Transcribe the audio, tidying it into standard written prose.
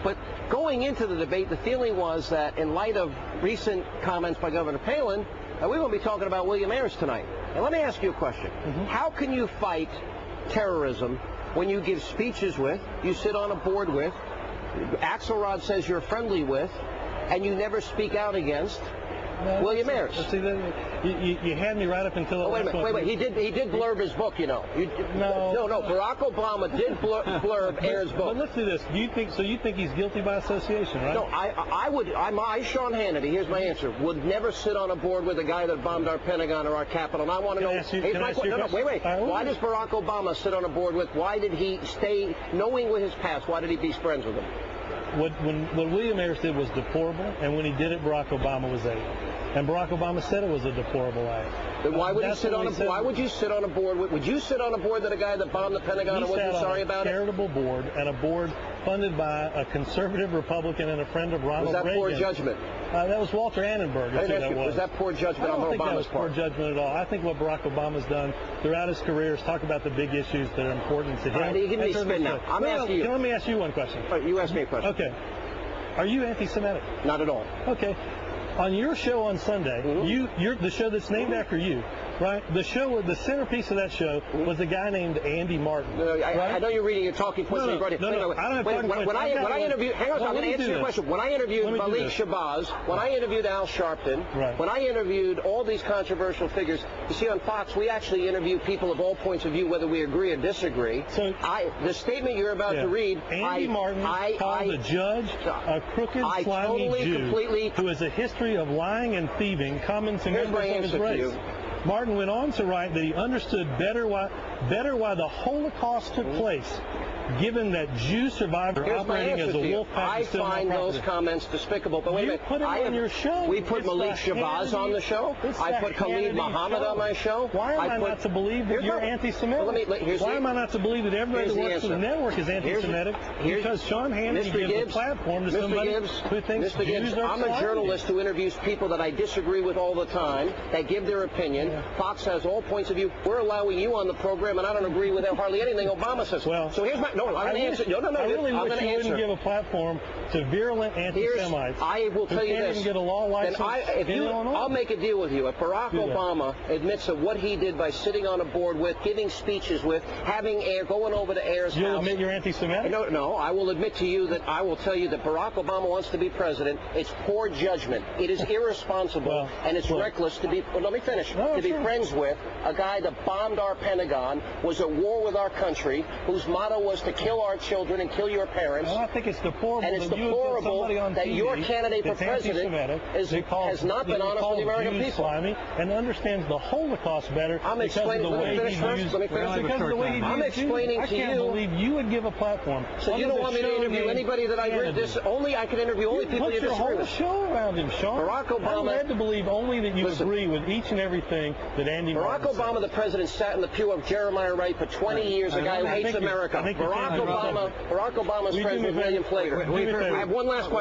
But going into the debate, the feeling was that in light of recent comments by Governor Palin, we won't be talking about William Ayers tonight. And let me ask you a question. How can you fight terrorism when you give speeches with, you sit on a board with, Axelrod says you're friendly with, and you never speak out against William Ayers? See, you had me right up until the last one. Wait. He did blurb his book, you know. No. Barack Obama did blurb Ayers' book. But let's do this. You think he's guilty by association, right? No, I, Sean Hannity, here's my answer, would never sit on a board with a guy that bombed our Pentagon or our Capitol. And I want to know. Wait. Why does Barack Obama sit on a board with? Why did he stay, knowing with his past? Why did he be friends with him? What William Ayers did was deplorable, and when he did it, Barack Obama was aided. And Barack Obama said it was a deplorable act. Then why would you sit on a board? Why would you sit on a board? Would you sit on a board that a guy that bombed the Pentagon and wasn't sorry about it? He sat on a charitable board, and a board funded by a conservative Republican and a friend of Ronald Reagan. Was that poor judgment? That was Walter Annenberg. Was that poor judgment on Obama's part? I don't think that was poor judgment at all. I think what Barack Obama's done throughout his career is talk about the big issues that are important to him. All right, you give me a spin now. I'm asking you. Let me ask you one question. All right, you ask me a question. Okay. Are you anti-Semitic? Not at all. Okay. On your show on Sunday, you're the show that's named after you, right? The centerpiece of that show was a guy named Andy Martin. I know you're reading your talking points. No, I don't have talking points. When I interviewed, hang on, I'm going to answer your question. When I interviewed Malik Shabazz, when I interviewed Al Sharpton, when I interviewed all these controversial figures, you see on Fox, we actually interview people of all points of view, whether we agree or disagree. So the statement you're about to read, Andy Martin called a judge a crooked, slimy Jew who has a history of lying and thieving common to members of his race. Martin went on to write that he understood better why the Holocaust took place, given that Jews survived operating as a wolf pack. I find those comments despicable. But wait a minute. You put him on your show. We put Malik Shabazz on the show. I put Khalid Muhammad on my show. Why am I not to believe that you're anti-Semitic? Why am I not to believe that everybody that works for the network is anti-Semitic? Because Sean Hannity gives a platform to somebody who thinks Jews are I'm a journalist who interviews people that I disagree with all the time. They give their opinion. Fox has all points of view. We're allowing you on the program, and I don't agree with hardly anything Obama says. Well, so here's my I'm going to answer. I really wish you wouldn't give a platform to virulent anti-Semites. I will tell you this. Even get a law license in Illinois. I'll make a deal with you. If Barack Obama admits that what he did by sitting on a board with, giving speeches with, having going over to Ayers' house. You'll admit you're anti-Semitic? No. I will admit to you that I will tell you that Barack Obama wants to be president. It's poor judgment. It is irresponsible and it's reckless to be. Well, let me finish. To be friends with a guy that bombed our Pentagon, was at war with our country, whose motto was to kill our children and kill your parents. Well, I think it's deplorable. And it's deplorable that your candidate for president has not been honest with the American people. And understands the Holocaust better. I'm explaining. Let me finish first. I'm explaining to you. I can't believe you would give a platform. So you don't want me to interview anybody that I agree with? I can interview only people you disagree with. Put your whole show around him, Sean. Barack Obama. I'm led to believe only that you agree with each and everything that Andy Martin said. Barack Obama, the president, sat in the pew of Jeremiah Wright for 20 years. A guy who hates America. Barack Obama's friends with William Flager. I have one last question.